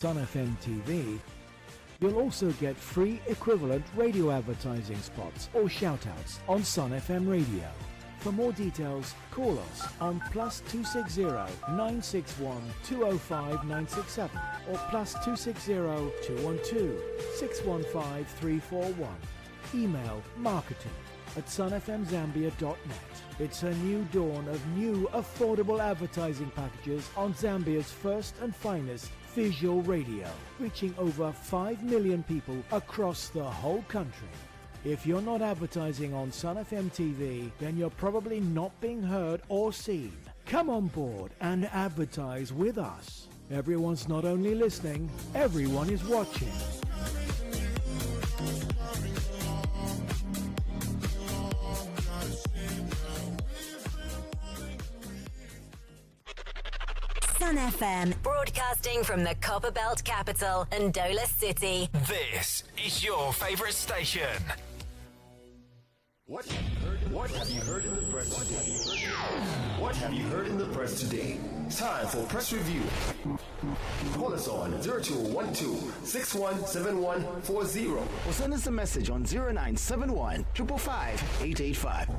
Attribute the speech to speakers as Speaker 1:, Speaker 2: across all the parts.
Speaker 1: Sun FM TV, you'll also get free equivalent radio advertising spots or shoutouts on Sun FM Radio. For more details, call us on +260 961 205 967 or +260 212 615 341. Email marketing@sunfmzambia.net. It's a new dawn of new affordable advertising packages on Zambia's first and finest visual radio, reaching over 5 million people across the whole country. If you're not advertising on Sun FM TV, then you're probably not being heard or seen. Come on board and advertise with us. Everyone's not only listening, everyone is watching.
Speaker 2: Sun FM, broadcasting from the Copperbelt capital, Ndola City.
Speaker 3: This is your favorite station.
Speaker 4: What have you heard in the press today? What have you heard in the press today? Time for press review. Call us on 0212-617140 or send us a message on 0971 555 885.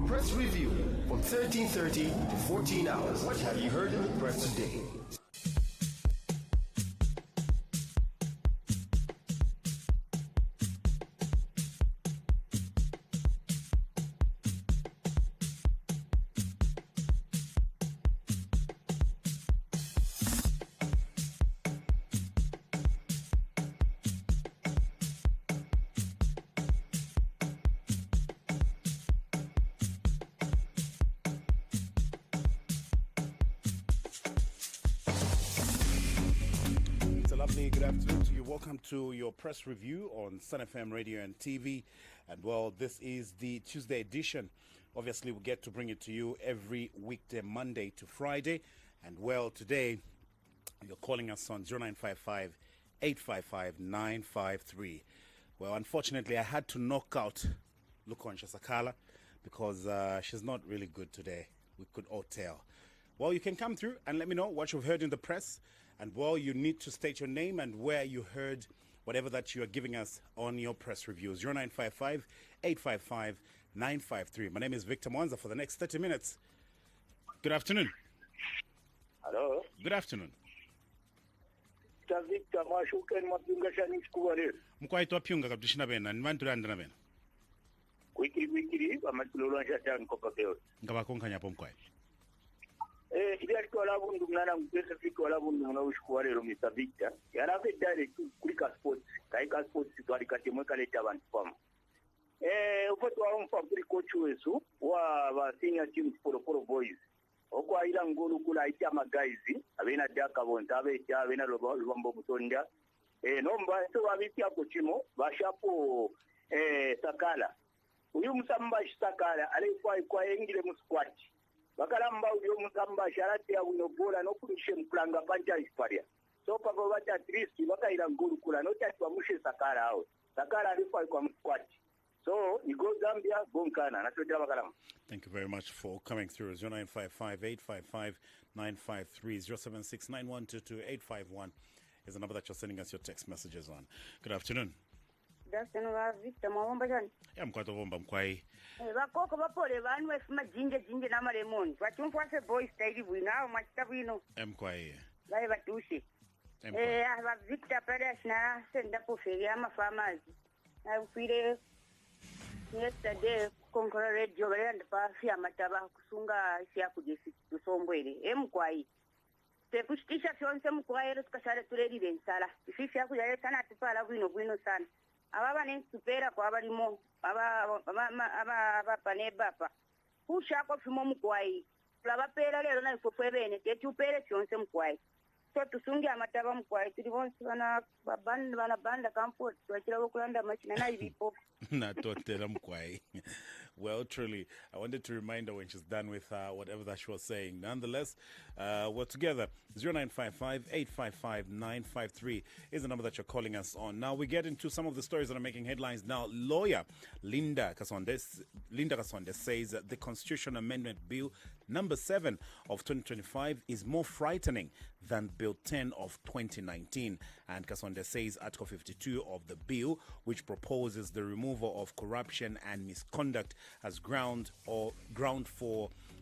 Speaker 4: Press review from 13:30 to 14 hours. What have you heard in the press today?
Speaker 5: Welcome to your press review on Sun FM Radio and TV. And well, this is the Tuesday edition. Obviously, we get to bring it to you every weekday, Monday to Friday. And well, today, you're calling us on 0955 855 953. Well, unfortunately, I had to knock out Lukoncha Sakala because she's not really good today. We could all tell. Well, you can come through and let me know what you've heard in the press. And well, you need to state your name and where you heard whatever that you are giving us on your press reviews. 0955 855 953. My name is Victor Mwanza for the next 30 minutes. Good afternoon.
Speaker 6: Hello.
Speaker 5: Good afternoon.
Speaker 6: Victor Mashuken Mapinga Shani Skuare.
Speaker 5: Mkwaitwa pyunga kabdishina bena, nwanturanda bena.
Speaker 6: Wiki, Amatulula Shatan Copperfield.
Speaker 5: Ngabakonka nyapo mkwai.
Speaker 6: Kibali labundu mwana mpesa fiko labundu mwana ushkuare Mr. Victor. Yarabe direct kulika sports. Kaika sports twalikati mweka leta abantu pama. Ufoto wa mfa kuri coach wesu wa senior team Poro Boys. Okwa ila ngolu kula ichama guys abena daka bonta abecha abena lubambo mutonda. Nomba so abipya kochimo bashapo Sakala. Uyu musamba Sakala alikuwa kwa engile mu squad. Bakalamba uyo musamba sharati ya unobola no kulishe mplanga panja isparia. So pako bata at least bakaira nguru kula no tatu amushe Sakala hao. Sakala alikuwa kwa squad. So you go Zambia, Bonkana. Bakalamba.
Speaker 5: Thank you very much for coming through. 0955 855 953 076 9122 851 is the number that you're sending us your text messages on. Good afternoon.
Speaker 7: Good afternoon, Victor. Mwomba jani?
Speaker 5: Mkwato bomba mkwai.
Speaker 7: Bakoko bapole banu efuma jinje na malemon. Watumfwase boys taili bwina machita bwino.
Speaker 5: Mkwai.
Speaker 7: Bae batushi. Ba Victor pale na senda po feri ama farmers. Na ufire yesterday konkora radio bale pa fia mataba kusunga sia kujesi tusombwele. Mkwai. Tekushtisha fyonse mkwai ero tukashare tureri bensala. Ififi yaku yale sana tupala bwino sana. Ababa supera kwa abalimo aba panebapa kushako fimo mkwai labapera lero na ifofwe bene tetupere kyonse mkwai so tusungi amataba mkwai tuli bonse bana banda comfort twakira bokulanda machina na ibipo
Speaker 5: na totela mkwai. Well, truly, I wanted to remind her when she's done with whatever that she was saying. Nonetheless, we're together. 0955 855 953 is the number that you're calling us on. Now, we get into some of the stories that are making headlines now. Lawyer Linda Kasonde says that the Constitution Amendment Bill Number 7 of 2025 is more frightening than Bill 10 of 2019. And Kasonde says Article 52 of the bill, which proposes the removal of corruption and misconduct as ground for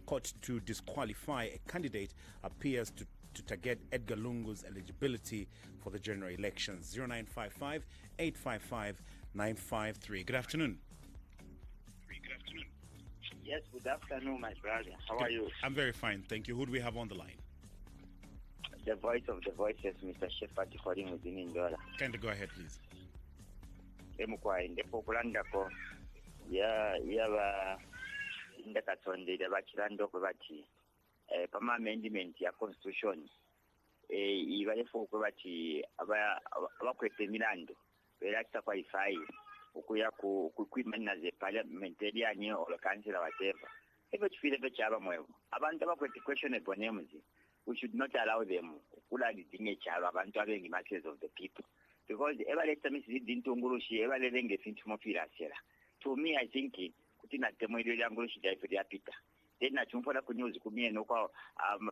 Speaker 5: court to disqualify a candidate, appears to target Edgar Lungu's eligibility for the general elections. 0955 855 953. Good afternoon.
Speaker 6: Yes, good afternoon, my brother. How are you?
Speaker 5: I'm very fine, thank you. Who do we have on the line?
Speaker 6: The voice of the voices, Mr. Shepherd, calling within Indola.
Speaker 5: Kind of go ahead, please.
Speaker 6: Emukwai ndepokulandako yaba ndakatsondera bakilandoko bati pama amendment ya constitution ibalefoko bati abakwete milando belakita qualify ukuya kukwimana ze parliamentarian or council whatever. If feel bekyaba mwevo abantu abakwete questionable names, we should not allow them kula lidinge kyalo abantu abengi masses of the people, because ebaleta misidi ntungulushi ebalelenge fintu mofirasera. To me, I think kutina temwele lyangulushi lya Peter. Then nachumfona ku news kumyeno kwa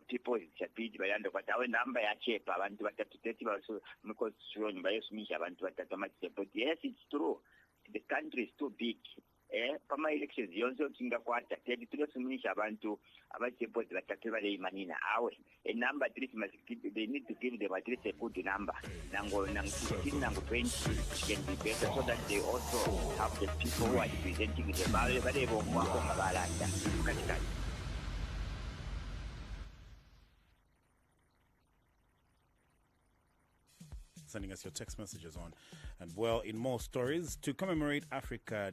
Speaker 6: people chapidi bayando but awe number ya chepa abantu batatu 30 baso mkonstitution bayosumisha abantu batatu amachepa. Yes, it's true. The country is too big. Pama elections yonzo kinga kwata tedi tulosumisha abantu abachepa batatu bale imanina awe a number 3 must they need to give them at least a good number nango 15 nango 20 can be better so that they also have the people who are representing the bale bomwa kwa mabalanda katika.
Speaker 5: Sending us your text messages on. And well, in more stories, to commemorate Africa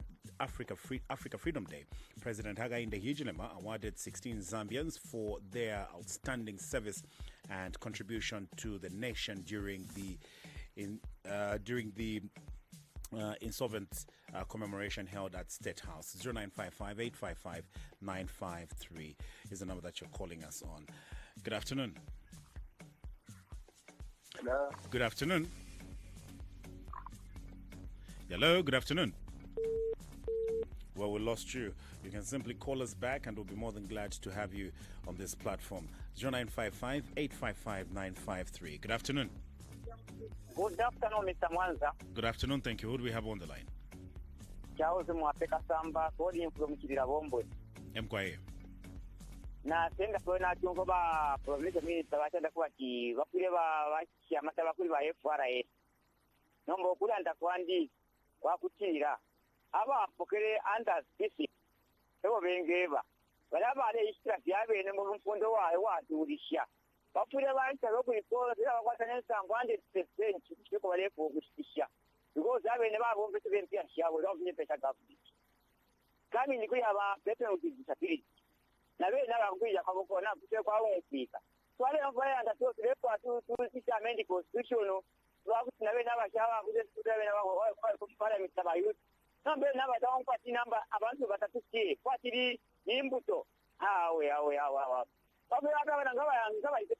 Speaker 5: Freedom Day, President Hakainde Hichilema awarded 16 Zambians for their outstanding service and contribution to the nation during the insolvent commemoration held at State House. 0955-855-953 is the number that you're calling us on. Good afternoon.
Speaker 6: Hello.
Speaker 5: Good afternoon. Hello, good afternoon. Well, we lost you. You can simply call us back and we'll be more than glad to have you on this platform. 0955-855-953. Good afternoon.
Speaker 6: Good afternoon, Mr. Mwanza.
Speaker 5: Good afternoon, thank you. Who do we have on the line?
Speaker 6: Charles Mwapeka Samba, calling from Kirabombo.
Speaker 5: Mkwaye.
Speaker 6: Na tenda kuona chungo ba province minister batenda kwati bakule ba chamata bakule ba FRA nombo kula ndakwandi kwa kutira aba pokere under this ebo bengeba balaba ale istra yabe mu mfundo wayo waturisha bakule banta lokuyikola bakwata nensangwande 10% kiko balefo kushikisha because abe ne babo mfete bempia shawo lokuni pesa gapi kami ni kuyaba pepe udisability nabe nabangwija kaboko na kuse kwa wefika twale mfaya ndatu lepo atu amend constitution twakuti nabe nabashawa kuse tutabe nabo kwa parliament abayuthi nambe nabatawo kwati namba abantu batatukiye kwatiri imbuto awe babe abana ngaba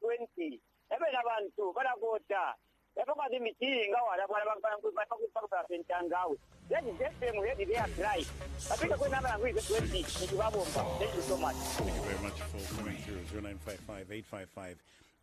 Speaker 6: 20 ebe nabantu balagota ebe kwa dimitinga wala bakupaka pentangawe. Thank you very
Speaker 5: much for coming through.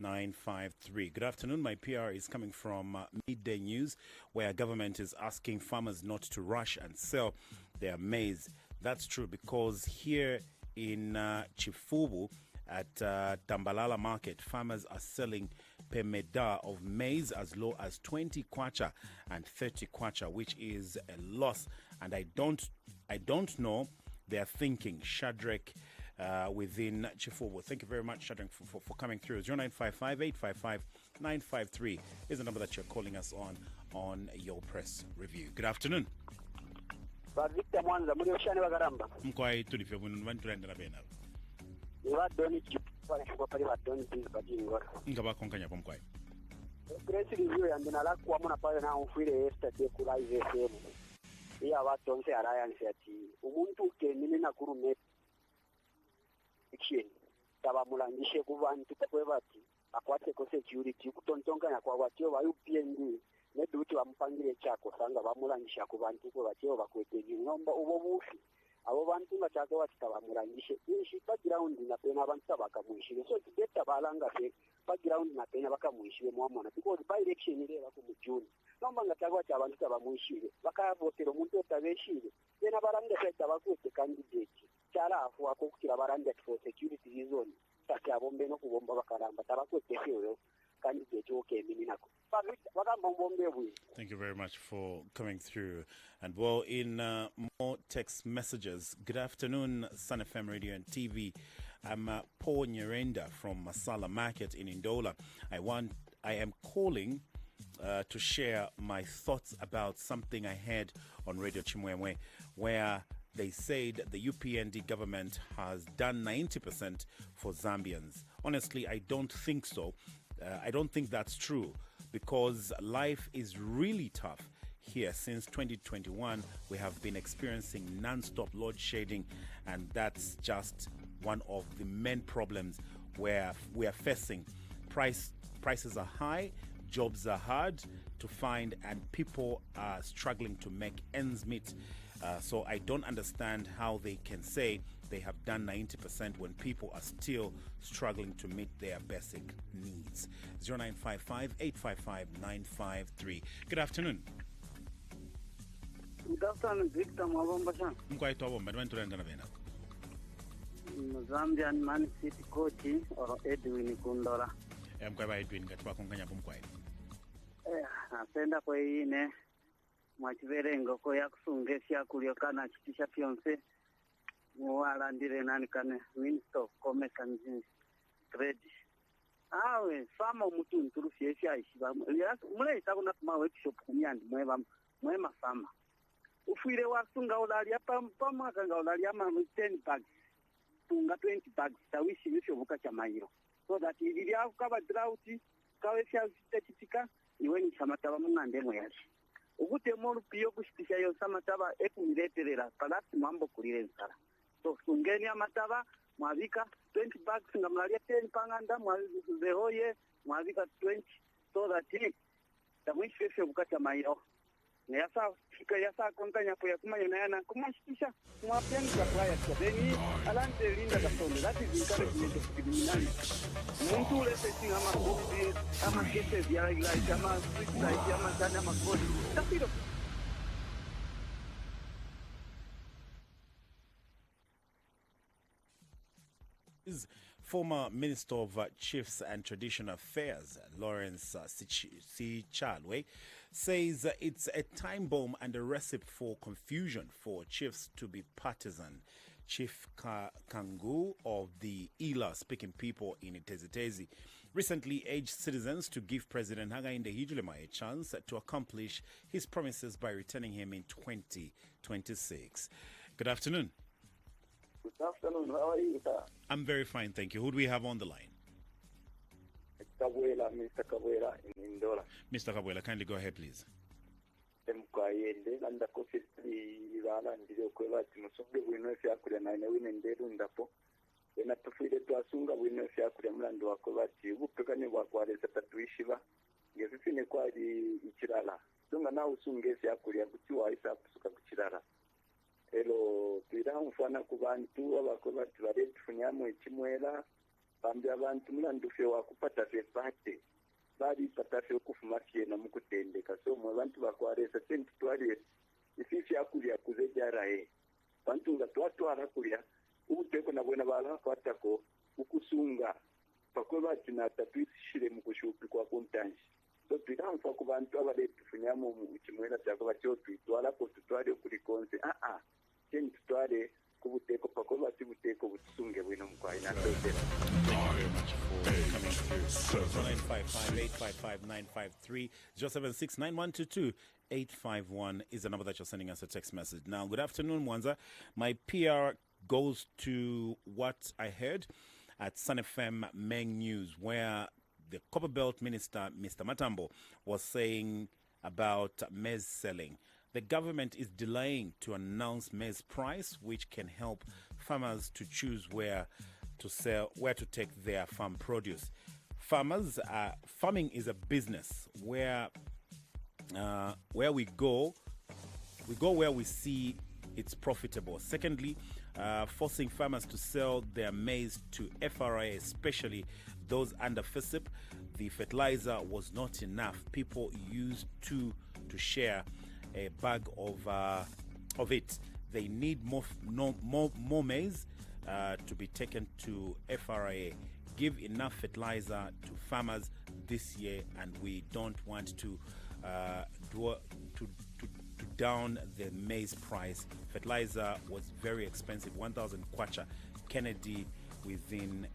Speaker 5: 0955-855-953. Good afternoon. My PR is coming from Midday News, where government is asking farmers not to rush and sell their maize. That's true because here in Chifubu at Tambalala Market, farmers are selling per meda of maize as low as 20 kwacha and 30 kwacha, which is a loss. And I don't know their thinking. Shadrach within Chifubu. Thank you very much, Shadrach, for coming through. 0955-855-953 is the number that you're calling us on your press review. Good afternoon.
Speaker 6: Victor Mwanza, muri oshani bagaramba.
Speaker 5: Mkwai tulifyo vanturendera bena.
Speaker 6: Wadoni kwa shwa pali wadoni please badingora.
Speaker 5: Ngaba konkanya pomkwai.
Speaker 6: Press review yandina la kwa muna pale na ufire yesterday ku live FM. Iya watonse alliance ati umuntu kenini na kurume action. Taba mulangishe ku bantu kwe bati akwate ko security kutontonkanya kwa watyo ba UPND. Neduti bamupangire cyako sanga bamulangisha ku bantu ko batyo bakwete ngomba ubo bufi
Speaker 8: abo bantu nga kyake wakitabamulanyishe inshi background napena abantu tabakamwishire so kideta balanga fe background napena bakamwishire mwamona because by election ile bako mu June nomba nga kyake wakibantu tabamwishire bakavotera omuntu otabeshire yena balanga fe tabakwete candidate cyara afu akokukira baranga for security reason kati abombe no kubomba bakaramba tabakwete feyo candidate okemini nako.
Speaker 5: Thank you very much for coming through. And well, in more text messages, good afternoon, Sun FM Radio and TV. I'm Paul Nyerenda from Masala Market in Ndola. I am calling to share my thoughts about something I heard on Radio Chimwemwe, where they said the UPND government has done 90% for Zambians. Honestly, I don't think so. I don't think that's true, because life is really tough here. Since 2021, we have been experiencing non-stop load shedding, and that's just one of the main problems where we are facing. Prices are high, jobs are hard to find, and people are struggling to make ends meet. So I don't understand how they can say they have done 90% when people are still struggling to meet their basic needs. 0955-855-953. Good afternoon.
Speaker 9: Good afternoon, Victor Mwabombasha.
Speaker 5: Mkwaito Wabomba, Dwentulenda Vena.
Speaker 9: Zambian Man City coach or Edwin Kundora.
Speaker 5: Mkwaiba Edwin, Gatwa Konganya Bumkwai.
Speaker 9: Napenda kwa hii ne mwachiverengo ko yakusungesia kuliokana chitisha fiance muwala ndire nani kane Minister of Commerce and Trade. Awe fama mutu nturufi efi aishiba mule itakuna kuma workshop kumyandi mwema fama ufuire wasunga ulalia pama kanga ulalia ma 10 bags tunga 20 bags tawishi visho vuka cha mairo so that ili ya kaba drought kawe fya statistika iwe ni samataba mungande mweyashi ugute moru piyo kushitisha yo samataba ekumireterera palasi mambo kulire nsara so sungeni amataba mwavika 20 bags ngamlalia 10 panganda mwazehoye mwavika 20 so that tamwishi fyo vuka cha mairo yasa fika yasa kontanya po yakumanya na kumashitisha mwapyani kwa kwaya then alante linda kasonde that is encouragement of criminality muntu lese singa makobi ama kese vya like ama street light ama sana makodi tapiro.
Speaker 5: Former Minister of Chiefs and Traditional Affairs, Lawrence Sichalwe, says it's a time bomb and a recipe for confusion for chiefs to be partisan. Chief Kangu of the Ila-speaking people in Itezitezi recently urged citizens to give President Hakainde Hichilema a chance to accomplish his promises by returning him in 2026. Good afternoon.
Speaker 10: Good afternoon. How are you, sir?
Speaker 5: I'm very fine, thank you. Who do we have on the line?
Speaker 10: Mr. Kabuela in Ndola.
Speaker 5: Mr. Kabuela, kindly go ahead, please.
Speaker 10: Mkwayende nanda kofisi ibala ndile kwela timusonge bwino efyakulya naine wine nderu ndapo ena tufire twasunga bwino efyakulya mulando wako bati ubupekanye bwakwalesa tatuishiba ngezifine kwali ikirala sunga nawe usunge efyakulya kuti waisa kusuka kukirala elo twira mfana ku bantu abako bati bare tufunyamo ekimwera bambi abantu mulando fe wakupata fe pate bari patafe okufuma fiena mukutendeka so mwe bantu bakwaresa sente twali ififi yakulya kuzejarae bantu nga twatwara kulya ubuteko nabwena bala kwatako ukusunga pakwe bati na tatwishire mukushupi kwa kontanji so twiramfa ku bantu abale tufunyamo mu kimwera cyako batyo twitwara ko tutwari kuri konse sente twari kubuteko pakwe bati buteko butusunge bwino mukwayi na tose.
Speaker 5: Thank you very much for coming through. 0955-855-953 076-9122-851 is the number that you're sending us a text message. Now, good afternoon, Mwanza. My PR goes to what I heard at Sun FM Meng News, where the Copper Belt Minister, Mr. Matambo, was saying about maize selling. The government is delaying to announce maize price, which can help farmers to choose where to take their farm produce. Farming is a business where we go where we see it's profitable. Secondly, forcing farmers to sell their maize to FRA, especially those under FSIP. The fertilizer was not enough. People used to share a bag of it. They need more maize to be taken to FRA. Give enough fertilizer to farmers this year, and we don't want to down the maize price. Fertilizer was very expensive, 1,000 kwacha. Kennedy within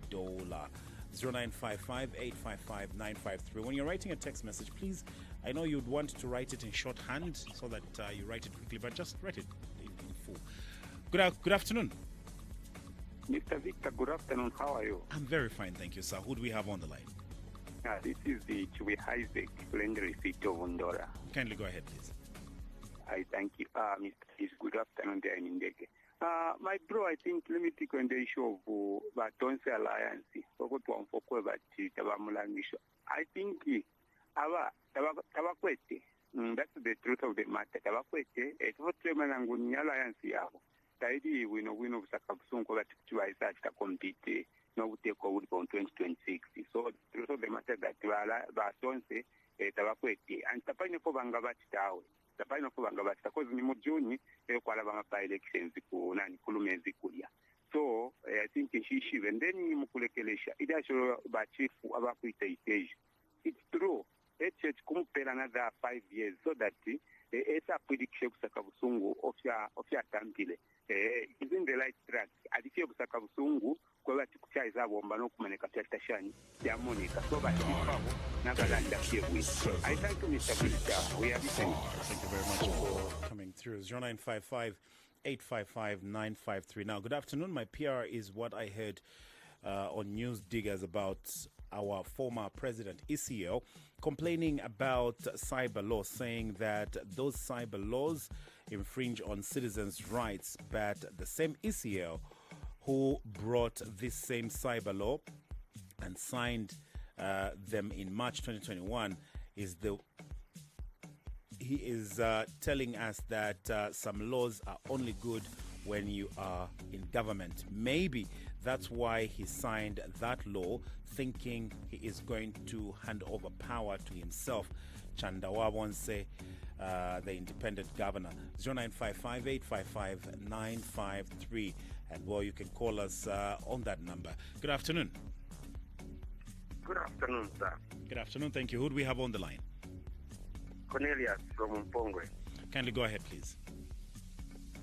Speaker 5: Ndola. 0955-855-953. When you're writing a text message, please, I know you'd want to write it in shorthand so that you write it quickly, but just write it in full. Good afternoon.
Speaker 11: Mr. Victor, good afternoon. How are you?
Speaker 5: I'm very fine, thank you, sir. Who do we have on the line?
Speaker 11: This is the Chubby Isaac, Land Receipt of Undora.
Speaker 5: Kindly go ahead, please.
Speaker 11: I thank you. Mr. Peace, good afternoon there in Ndege. My bro, I think, let me take on the issue of Batonse Alliance. I think that's the truth of the matter. It's what Alliance Taidi we know Sakabusunko that to compete no take over on 2026. So the truth of the matter that Batonse Tabakwete and Tapino Bangabati Tower. Tapino Bangabati because Nimujuni by elections so I think she and then Mukulekelesha it has about chief it's true. Let's compare another 5 years so that it's a prediction of your Tampile. Is in the right track. I think Sakabusungu, kwa tukuchaiza bomba no kumaneka tashani ya Monica. So by Nagalanda here with. I thank you, Mr. Victor. We are
Speaker 5: Thank you very much for coming through. 0955-855-953. Now, good afternoon. My PR is what I heard on News Diggers about our former president, ECL, complaining about cyber law, saying that those cyber laws infringe on citizens' rights. But the same ECL who brought this same cyber law and signed them in March 2021 is telling us that some laws are only good when you are in government. Maybe that's why he signed that law, thinking he is going to hand over power to himself. Chandawabonse, the independent governor. 0955-855-953. And well, you can call us on that number. Good afternoon.
Speaker 12: Good afternoon, sir.
Speaker 5: Good afternoon, thank you. Who do we have on the line?
Speaker 12: Cornelius from Mpongwe.
Speaker 5: Kindly go ahead, please.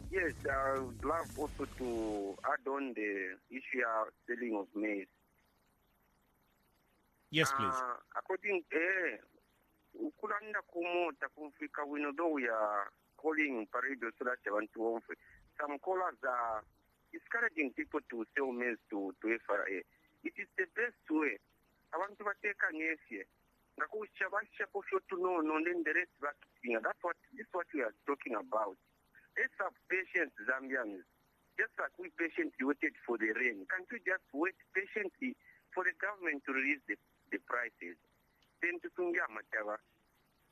Speaker 12: Yes, I would love also to add on the issue of selling of maize.
Speaker 5: Yes, please.
Speaker 12: According Ukulanda kumota kumfika wino though we are calling parade so that some callers are discouraging people to sell maize to FRA. It is the best way. I want to take an issue. That's what we are talking about. Let's have patience, Zambians. Just like we patiently waited for the rain. Can't we just wait patiently for the government to release the prices? Then to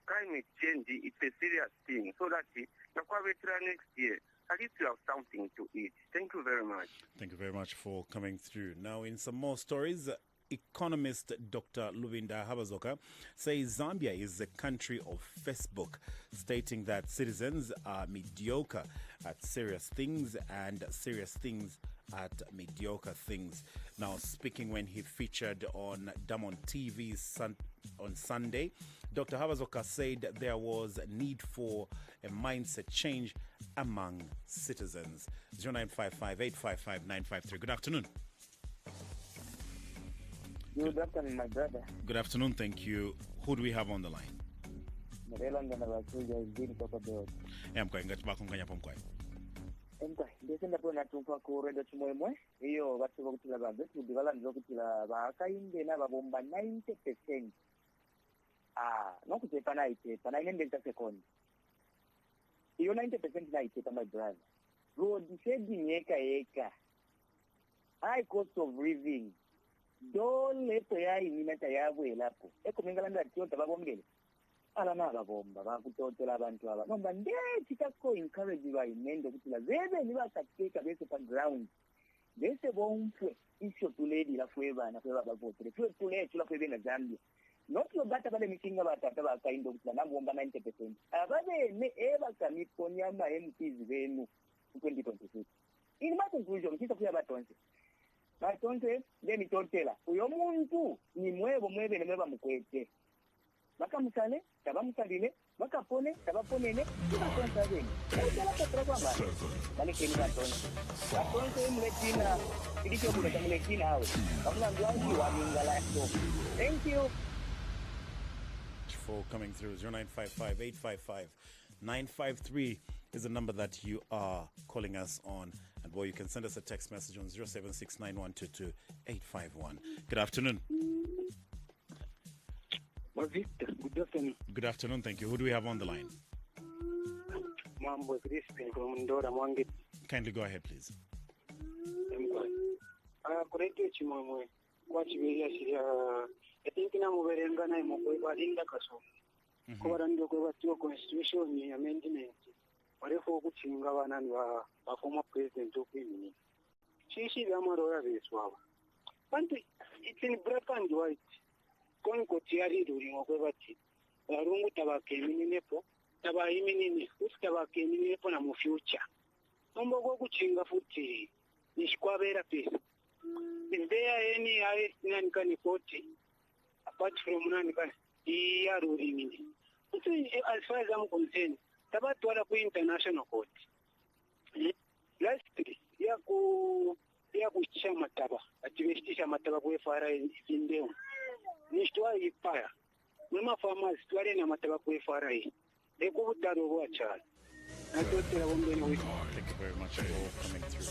Speaker 12: climate change, it's a serious thing. So that next year, at least you have something to eat. Thank you very much.
Speaker 5: Thank you very much for coming through. Now, in some more stories, economist Dr. Luvinda Habazoka says Zambia is the country of Facebook, stating that citizens are mediocre at serious things and serious things at mediocre things. Now, speaking when he featured on Diamond TV on Sunday, Dr. Habazoka said there was a need for a mindset change among citizens. 0955-855-953. Good afternoon.
Speaker 13: Good afternoon, my brother.
Speaker 5: Good afternoon, thank you. Who do we have on the line? I'm going to back on Kanyapomkwai.
Speaker 13: Ndesenda pona tumpa ku redo chimwemwe iyo batho bakutila bantu kudibala ndokutila bakainde na babomba 90%. Nokutepa na itepa na inende second. Iyo 90% na itepa, my brother. Road shedding eka. High cost of living. Dole to ya inimeta yabo elapo. Eko mengalanda tiota babomgele. alana ababomba bakutotela abantu aba nomba ndethi takho encourage bayimende ukuthi la zebe nibakatheka bese pa ground bese bomfwe isho tuledi la fwebana fweba vote fwe tulethi la fwebena Zambia not lo bata bale mitinga batata bakaindo ukuthi nambomba 90% ababe ne ebakamiponya ama MPs benu 2026 in my conclusion kitha kuya batonse lemitotela uyo muntu ni mwebe nemeba mukwete bakamusale tabamusalile bakapone tabaponene batonsa bene utela petrogwa mali bale keni batonse mletina idicho buleta mletina hawe kamuna ngwangi wa mingala so thank you
Speaker 5: for coming through. 0955-855-953 is the number that you are calling us on. And you can send us a text message on 0769122851. Good afternoon.
Speaker 14: Good afternoon.
Speaker 5: Good afternoon, thank you. Who do we have on the line?
Speaker 14: Mambo Crispin from Ndora Mwangi.
Speaker 5: Kindly go ahead, please.
Speaker 14: Kureke chimamwe kwa chibeya siya etinki muberenga na mukweba linda kaso kubara ndio kweba tio constitution ni amendment warefo kuchinga banani ba former president okwini shishi bamaro ya beswaba bantu it's in black and white konko tiari duri ngokweba ti barungu tabakemini nepo tabayimini usitabakemini nepo na mu future nombo go kuchinga futhi nishikwabera pesa is there any nani kani koti apart from nani kani iya ruling as far as I'm concerned tabatwala ku international court last ya kuchisha mataba ativestisha mataba ku FRA indeo nishtwa ipaya mama farmers twale na mataba ku FRA ekubutaro bwacha.
Speaker 5: Thank you very much for coming through.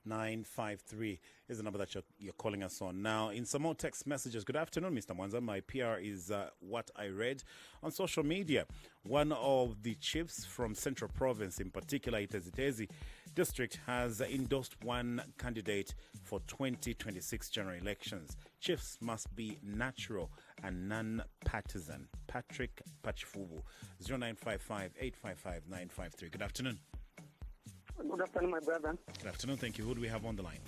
Speaker 5: 0955-855-953 is the number that you're calling us on. Now, in some more text messages, good afternoon, Mr. Mwanza. My PR is what I read on social media. One of the chiefs from Central Province, in particular, Itezitezi District, has endorsed one candidate for 2026 general elections. Chiefs must be natural and non-partisan. Patrick Pachifubu, 0955-855-953. Good afternoon.
Speaker 14: Good afternoon, my brother.
Speaker 5: Good afternoon, thank you. Who do we have on the line?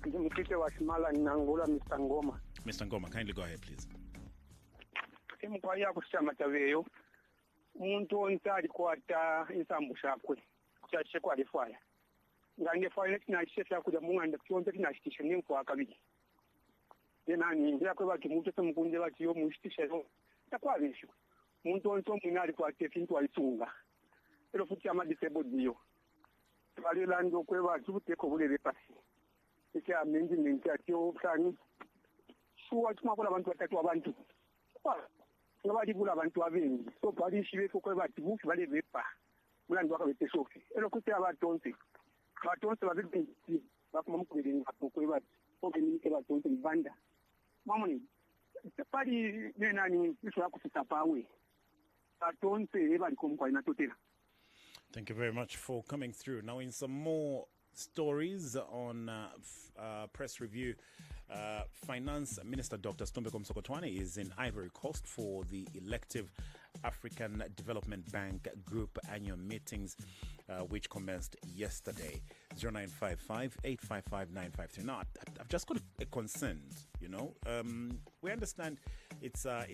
Speaker 14: Mr. Ngoma.
Speaker 5: Mr. Ngoma, kindly go ahead, please.
Speaker 14: Mkwaya kusema taveyo umuntu ontali kwata insambu shakwe kuchache kwa lifaya ngange file tinachisa kuja munganda kyonze tinashitisha nimfo akabiji yenani ngira kwe bati muntu semukunde bati yo mushitisha yo takwabishwe muntu onto mwinali kwa tefintu alitunga ero futi ama disabled yo bali lando kwe bati uteko bulebe pasi iki amendment atyo kani shuwa tumakola abantu batatu abantu nobali kula abantu abengi so bali shibe kokwe bati bufi bale bepa mulando akabete sofi ero kuti abatonse babindi bakuma mukubiri kokwe bati obenike batonse banda mamoni pali nenani iswa kusita pawe batonse bali komkwa inatotela.
Speaker 5: Thank you very much for coming through. Now, in some more stories on press review, Finance Minister Dr. Stombeko Msokotwane is in Ivory Coast for the elective African Development Bank Group annual meetings, which commenced yesterday. 0955-855-953. Now, I've just got a concern. You know, we understand it's a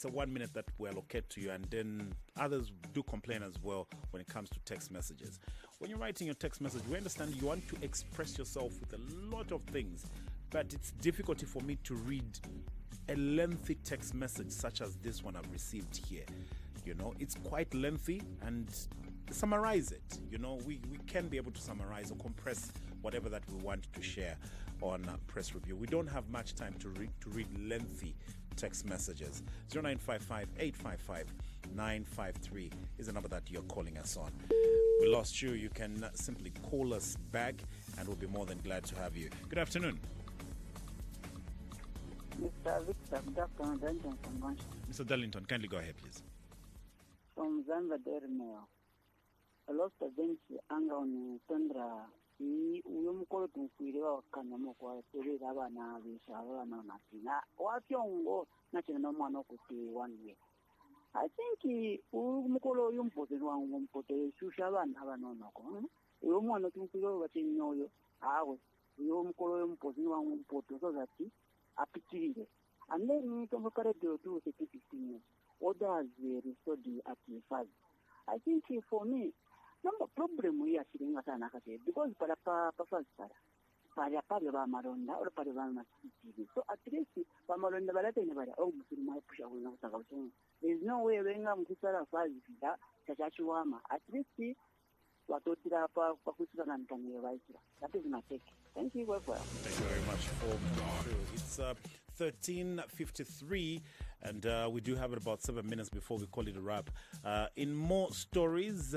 Speaker 5: 1 minute that we allocate to you, and then others do complain as well when it comes to text messages. When you're writing your text message, we understand you want to express yourself with a lot of things, but it's difficult for me to read a lengthy text message such as this one I've received here. You know, it's quite lengthy, and summarize it. You know, we can be able to summarize or compress whatever that we want to share on press review. We don't have much time to read lengthy text messages. 0955-855-953 is the number that you're calling us on. We lost you. You can simply call us back, and we'll be more than glad to have you. Good afternoon.
Speaker 9: Mr. Victor, good afternoon. Darlington from Gunshot.
Speaker 5: Mr. Darlington, kindly go ahead, please.
Speaker 9: From Zambia Dairy Mail. I lost a bench anger on Tundra uyo mukolo tumufwire wakanyamo kwa terera abana besha abana natina wakyongo nakina nomwana okuti 1 year. I think umukolo uyo mpote wangu mpote shusha abana abanonoko uyo mwana tumufwire wakinyoyo awe uyo mukolo uyo mpote wangu mpote so that apitirire. And then tomokare do 15 years. Others restored at the first. I think for me, number problem we are sitting at an academy because para maronda or para so at least maronda barata never my push there is no way when I'm kusara five Saskatchewan at least watotira pa kusana nkanye vaisira. That is my take. Thank you very much.
Speaker 5: Thank you very much for coming through. It's 13:53 and we do have about 7 minutes before we call it a wrap. In more stories,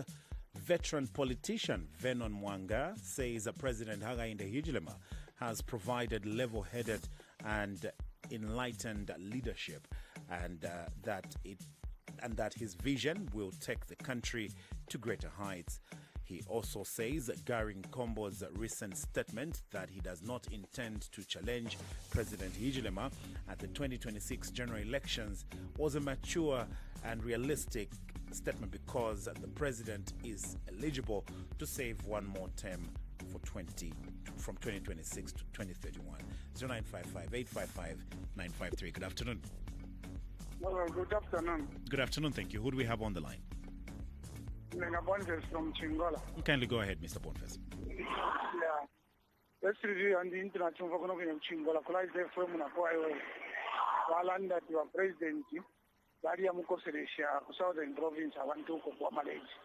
Speaker 5: veteran politician Venon Mwanga says President Hakainde Hichilema has provided level-headed and enlightened leadership, and that his vision will take the country to greater heights. He also says Gary Nkombo's recent statement that he does not intend to challenge President Hichilema at the 2026 general elections was a mature and realistic statement because the president is eligible to save one more term from 2026 to 2031. 0955-855-953. Good afternoon.
Speaker 14: Well, good afternoon.
Speaker 5: Good afternoon, thank you. Who do we have on the line?
Speaker 14: Boniface from Chingola.
Speaker 5: Kindly go ahead, Mr. Boniface.
Speaker 14: Yeah. Let's review on the international in Chingola. Collide the firm in a quiet Walanda to a president, Daria Mukoseresha, Southern Province, I want to go Malaysia.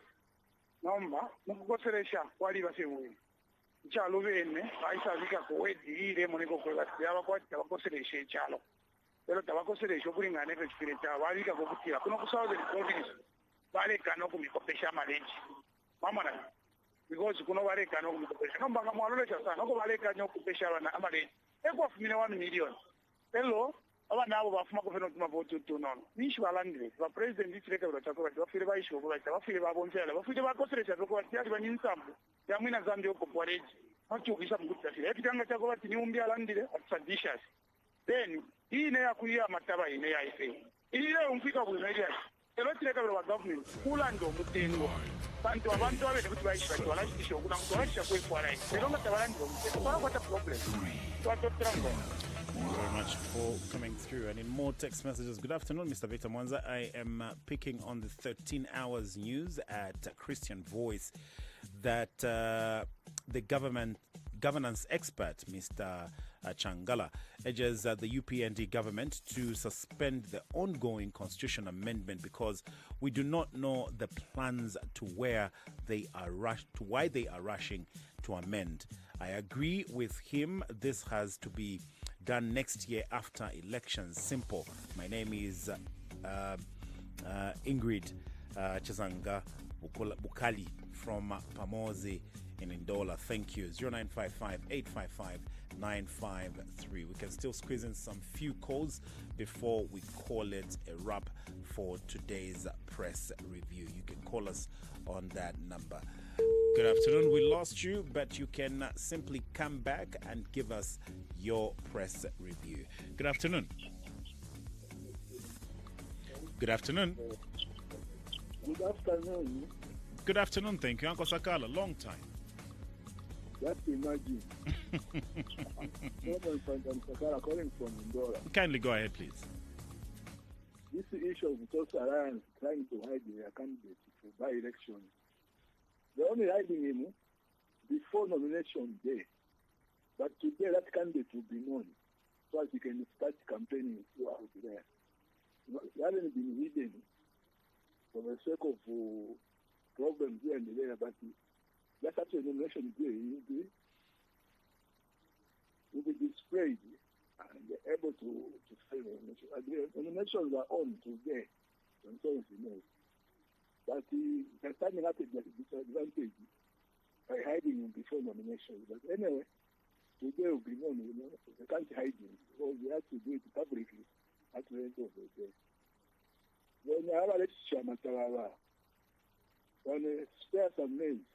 Speaker 14: Number, Mukoseresha, what you say? Chaluvene, Aisa Vika, Kuwait, Demonico, Tabacoseresha, Chalo. Pero Tabacoseresha, bring an effort spirit, Walika, Southern Province. Vale cano con mi copesha malenchi. Mamana. Because kuno vale cano con mi copesha. No vamos a hablar de eso. No vale cano con copesha na malenchi. Eko afumine 1 million. Hello. Aba nabo bafuma kufena tuma vote to no. Nishi balandire. Ba president distrika bachako bafire ba isho bafire ba bonzela. Bafire ba kosresha ko batiya banyinsambu. Ya mwina Zambia ko kwareji. Nchukisa mukutafira. Ekitanga chako bati ni umbi alandire atsadishas. Then hii ne yakuya mataba ine ya ife. Ile umfika kumeria. Elotireka bwa government kulando mutengo bantu abantu abene kuti baisha balashikisho kuna kutolasha kwefara elonga tabalando mutengo kwa what a problem.
Speaker 5: Thank you very much for coming through. And in more text messages, good afternoon, Mr. Victor Mwanza. I am picking on the 13 hours news at Christian Voice that the governance expert, Mr. Changala, urges the UPND government to suspend the ongoing constitution amendment because we do not know the plans to why they are rushing to amend. I agree with him. This has to be done next year after elections. Simple. My name is Ingrid Chizanga Bukali from Pamozi in Ndola. Thank you. 0955-855-953. We can still squeeze in some few calls before we call it a wrap for today's press review. You can call us on that number. Good afternoon. We lost you, but you can simply come back and give us your press review. Good afternoon. Good afternoon.
Speaker 15: Good afternoon.
Speaker 5: Good afternoon. Thank you, Uncle Sakala. Long time.
Speaker 15: Just imagine. Sakala calling from Ndora.
Speaker 5: Kindly go ahead, please.
Speaker 15: This issue of Toss Alliance trying to hide their candidate for by-election. They're only hiding him before nomination day. But today that candidate will be known so as he can start campaigning throughout there. He hasn't been hidden for the sake of problems here and there, but that's actually nomination day. He will be displayed and able to say the nomination. The nominations are on today, and so he knows. But they're standing at a disadvantage by hiding him before nomination. But anyway, today will be known, they can't hide him because they have to do it publicly at the end of the day. When I have a lecture, when I spare some names,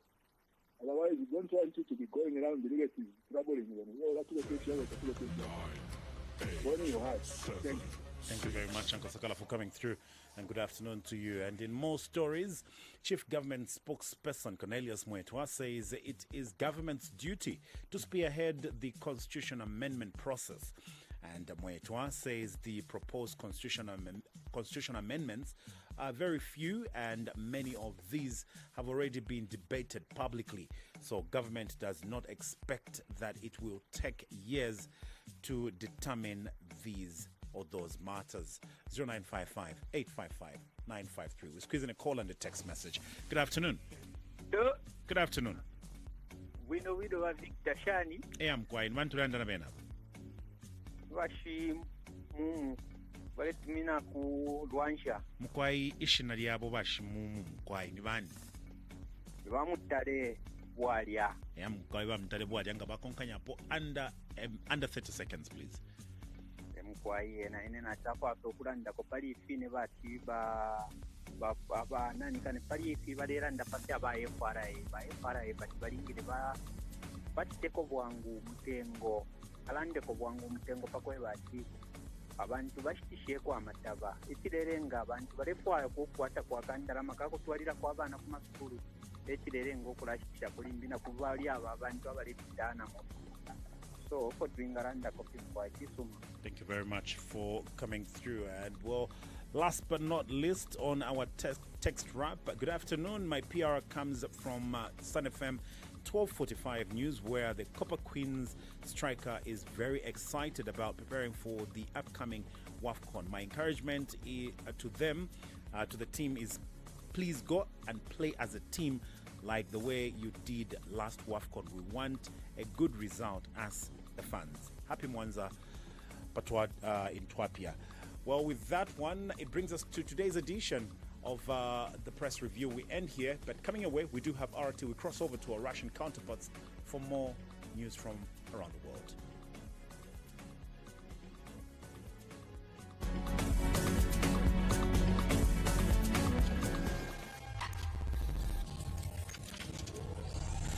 Speaker 15: Otherwise, we don't want you to be going around the negatives, troubling them. Oh, that's what takes you. Burning your heart. Thank you.
Speaker 5: Thank you very much, Uncle Sakala, for coming through, and good afternoon to you. And in more stories, Chief Government Spokesperson Cornelius Mwetwa says it is government's duty to spearhead the constitution amendment process. And Mwetwa says the proposed constitution amendments are very few, and many of these have already been debated publicly. So government does not expect that it will take years to determine these or those matters. 0955-855-953. We're squeezing a call and a text message. Good afternoon. Good afternoon.
Speaker 16: Wino wa Victor Shani.
Speaker 5: I'm quite Mantulanda Nabena.
Speaker 16: Washi waletumina ku Lwansha.
Speaker 5: Mkwai ishina lyabo bashi mkwai ni bani?
Speaker 16: Bamutale bwalya.
Speaker 5: Mkwai bamutale bwalya nga bakonkanya po under 30 seconds please.
Speaker 16: Mkwai ene na chapa okulanda ko pali fine bati ba nani kane pali fi balera ndapati aba FRA bati balingire ba bateko bwangu mutengo alande ko bwangu mutengo pakwe bati abantu bashitishe kwa amataba ekirerenga abantu barefwayo kukwata kwa kandara makako twalira kwa abana ku masukuru ekirerenga okulashisha kulimbina kuvali aba abantu abali bitana mu. So for doing aranda copy quite isuma.
Speaker 5: Thank you very much for coming through. And well, last but not least on our text wrap, good afternoon. My PR comes from Sun FM 12:45 news, where the Copper Queens striker is very excited about preparing for the upcoming WAFCON. My encouragement to them, to the team, is please go and play as a team like the way you did last WAFCON. We want a good result as the fans. Happy Mwanza Patwa in Twapia. Well, with that one, it brings us to today's edition of the press review. We end here, but coming away, we do have RT. We cross over to our Russian counterparts for more news from around the world.